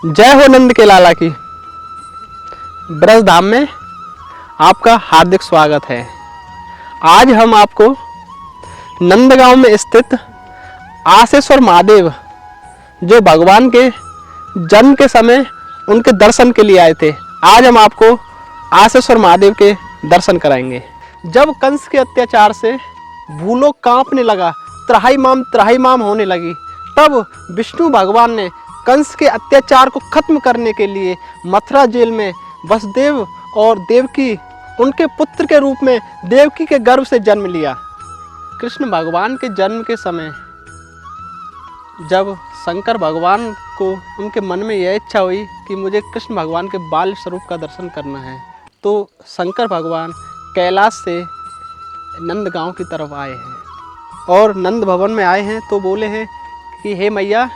जय हो नंद के लाला की। ब्रज धाम में आपका हार्दिक स्वागत है। आज हम आपको नंदगांव में स्थित आसेश्वर महादेव, जो भगवान के जन्म के समय उनके दर्शन के लिए आए थे, आज हम आपको आसेश्वर महादेव के दर्शन कराएंगे। जब कंस के अत्याचार से भूलोक कांपने लगा, त्राही माम होने लगी, तब विष्णु भगवान ने कंस के अत्याचार को खत्म करने के लिए मथुरा जेल में वसुदेव और देवकी उनके पुत्र के रूप में देवकी के गर्भ से जन्म लिया। कृष्ण भगवान के जन्म के समय जब शंकर भगवान को उनके मन में यह इच्छा हुई कि मुझे कृष्ण भगवान के बाल स्वरूप का दर्शन करना है, तो शंकर भगवान कैलाश से नंदगांव की तरफ आए हैं और नंद भवन में आए हैं। तो बोले हैं कि हे मैया,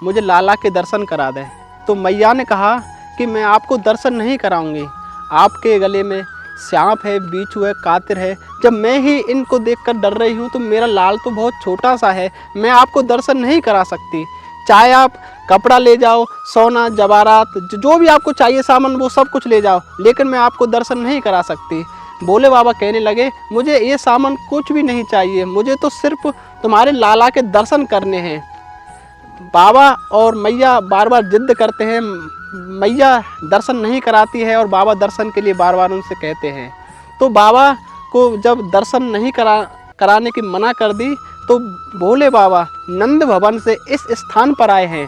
मुझे लाला के दर्शन करा दें। तो मैया ने कहा कि मैं आपको दर्शन नहीं कराऊंगी, आपके गले में सांप है, बीछू है, कातिर है। जब मैं ही इनको देखकर डर रही हूँ तो मेरा लाल तो बहुत छोटा सा है, मैं आपको दर्शन नहीं करा सकती। चाहे आप कपड़ा ले जाओ, सोना जवाहरात जो भी आपको चाहिए सामान वो सब कुछ ले जाओ, लेकिन मैं आपको दर्शन नहीं करा सकती। भोले बाबा कहने लगे, मुझे ये सामान कुछ भी नहीं चाहिए, मुझे तो सिर्फ तुम्हारे लाला के दर्शन करने हैं। बाबा और मैया बार बार जिद करते हैं, मैया दर्शन नहीं कराती है और बाबा दर्शन के लिए बार बार उनसे कहते हैं। तो बाबा को जब दर्शन नहीं कराने की मना कर दी, तो भोले बाबा नंद भवन से इस स्थान पर आए हैं।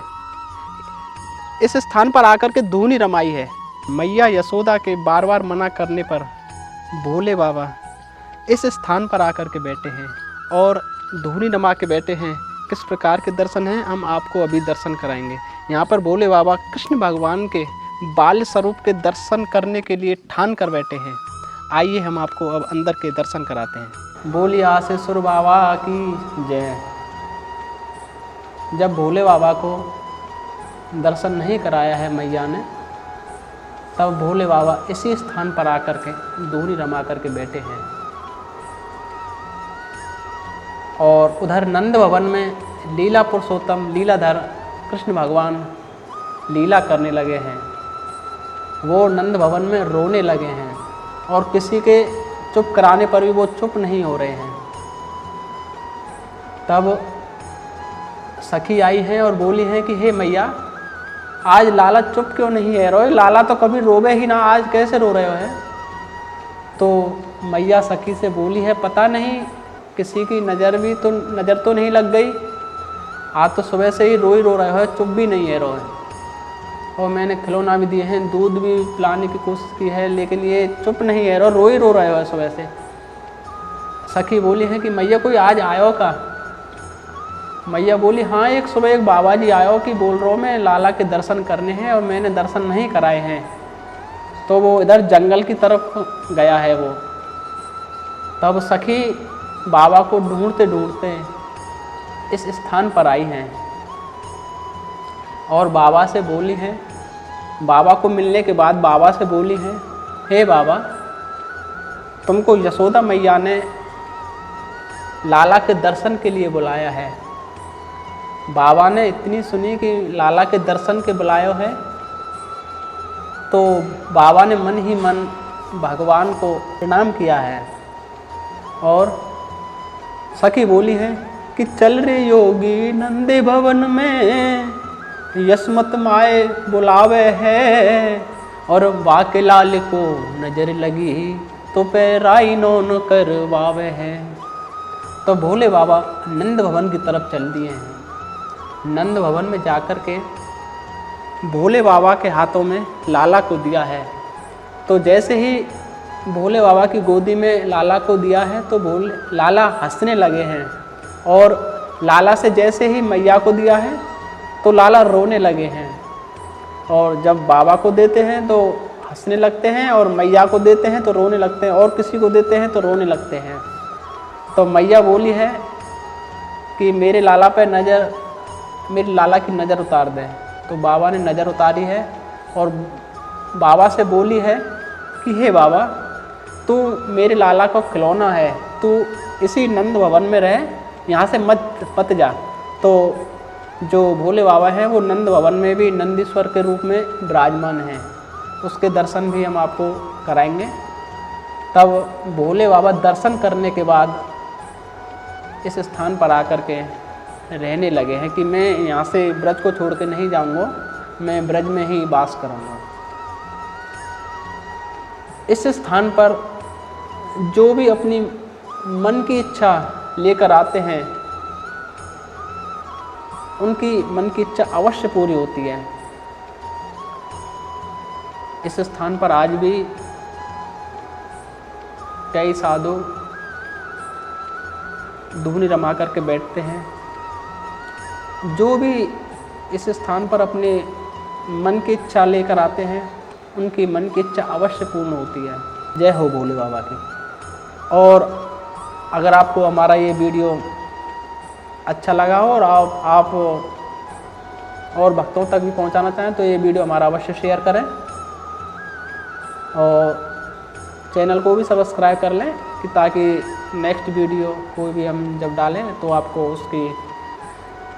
इस स्थान पर आकर के धूनी रमाई है। मैया यशोदा के बार बार मना करने पर भोले बाबा इस स्थान पर आकर के बैठे हैं और धूनी रमा के बैठे हैं। किस प्रकार के दर्शन हैं हम आपको अभी दर्शन कराएंगे। यहाँ पर भोले बाबा कृष्ण भगवान के बाल स्वरूप के दर्शन करने के लिए ठान कर बैठे हैं। आइए हम आपको अब अंदर के दर्शन कराते हैं। बोलिए आसेश्वर बाबा की जय। जब भोले बाबा को दर्शन नहीं कराया है मैया ने, तब भोले बाबा इसी स्थान पर आकर के धूनी रमा करके बैठे हैं और उधर नंद भवन में लीला पुरुषोत्तम लीलाधर कृष्ण भगवान लीला करने लगे हैं। वो नंद भवन में रोने लगे हैं और किसी के चुप कराने पर भी वो चुप नहीं हो रहे हैं। तब सखी आई हैं और बोली हैं कि हे मैया, आज लाला चुप क्यों नहीं है रोए? लाला तो कभी रोवे ही ना, आज कैसे रो रहे हो है? तो मैया सखी से बोली है, पता नहीं किसी की नज़र तो नहीं लग गई, आज तो सुबह से ही रो रहे हो, चुप भी नहीं है रोए। और मैंने खिलौना भी दिए हैं, दूध भी पिलाने की कोशिश की है, लेकिन ये चुप नहीं है, रो ही रो रहे हो सुबह से। सखी बोली है कि मैया कोई आज आयो का? मैया बोली, हाँ एक सुबह एक बाबा जी आयो कि बोल रहा हूँ मैं लाला के दर्शन करने हैं और मैंने दर्शन नहीं कराए हैं। तो वो इधर जंगल की तरफ गया है वो। तब सखी बाबा को ढूंढते ढूंढते इस स्थान पर आई हैं और बाबा से बोली हैं। बाबा को मिलने के बाद बाबा से बोली हैं, हे बाबा, तुमको यशोदा मैया ने लाला के दर्शन के लिए बुलाया है। बाबा ने इतनी सुनी कि लाला के दर्शन के बुलायो है, तो बाबा ने मन ही मन भगवान को प्रणाम किया है और सखी बोली है कि चल रे योगी नंदे भवन में, यशमत माए बुलावे है और वाके लाल को नजर लगी तो पैराई नौन करवावे है। तो भोले बाबा नंद भवन की तरफ चल दिए हैं। नंद भवन में जाकर के भोले बाबा के हाथों में लाला को दिया है। तो जैसे ही भोले बाबा की गोदी में लाला को दिया है तो लाला हंसने लगे हैं और लाला से जैसे ही मैया को दिया है तो लाला रोने लगे हैं। और जब बाबा को देते हैं तो हंसने लगते हैं और मैया को देते हैं तो रोने लगते हैं और किसी को देते हैं तो रोने लगते हैं। तो मैया बोली है कि मेरे लाला की नज़र उतार दें। तो बाबा ने नज़र उतारी है और बाबा से बोली है कि हे बाबा, तू मेरे लाला का खिलौना है, तू इसी नंद भवन में रहे, यहाँ से मत जा। तो जो भोले बाबा हैं वो नंद भवन में भी नंदीश्वर के रूप में विराजमान हैं। उसके दर्शन भी हम आपको कराएंगे। तब भोले बाबा दर्शन करने के बाद इस स्थान पर आकर के रहने लगे हैं कि मैं यहाँ से ब्रज को छोड़ के नहीं जाऊँगा, मैं ब्रज में ही वास करूँगा। इस स्थान पर जो भी अपनी मन की इच्छा लेकर आते हैं उनकी मन की इच्छा अवश्य पूरी होती है। इस स्थान पर आज भी कई साधु धुनी रमा करके बैठते हैं। जो भी इस स्थान पर अपने मन की इच्छा लेकर आते हैं उनकी मन की इच्छा अवश्य पूर्ण होती है। जय हो भोले बाबा की। और अगर आपको हमारा ये वीडियो अच्छा लगा हो और आप और भक्तों तक भी पहुंचाना चाहें तो ये वीडियो हमारा अवश्य शेयर करें और चैनल को भी सब्सक्राइब कर लें कि ताकि नेक्स्ट वीडियो कोई भी हम जब डालें तो आपको उसकी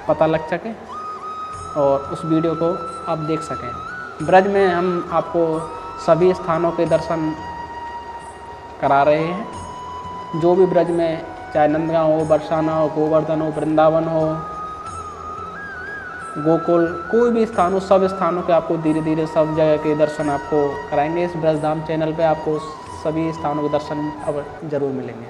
पता लग सके और उस वीडियो को आप देख सकें। ब्रज में हम आपको सभी स्थानों के दर्शन करा रहे हैं। जो भी ब्रज में चाहे नंदगांव हो, बरसाना हो, गोवर्धन हो, वृंदावन हो, गोकुल, कोई भी स्थान हो, सब स्थानों के आपको धीरे धीरे सब जगह के दर्शन आपको कराएंगे। इस ब्रजधाम चैनल पे आपको सभी स्थानों के दर्शन अब जरूर मिलेंगे।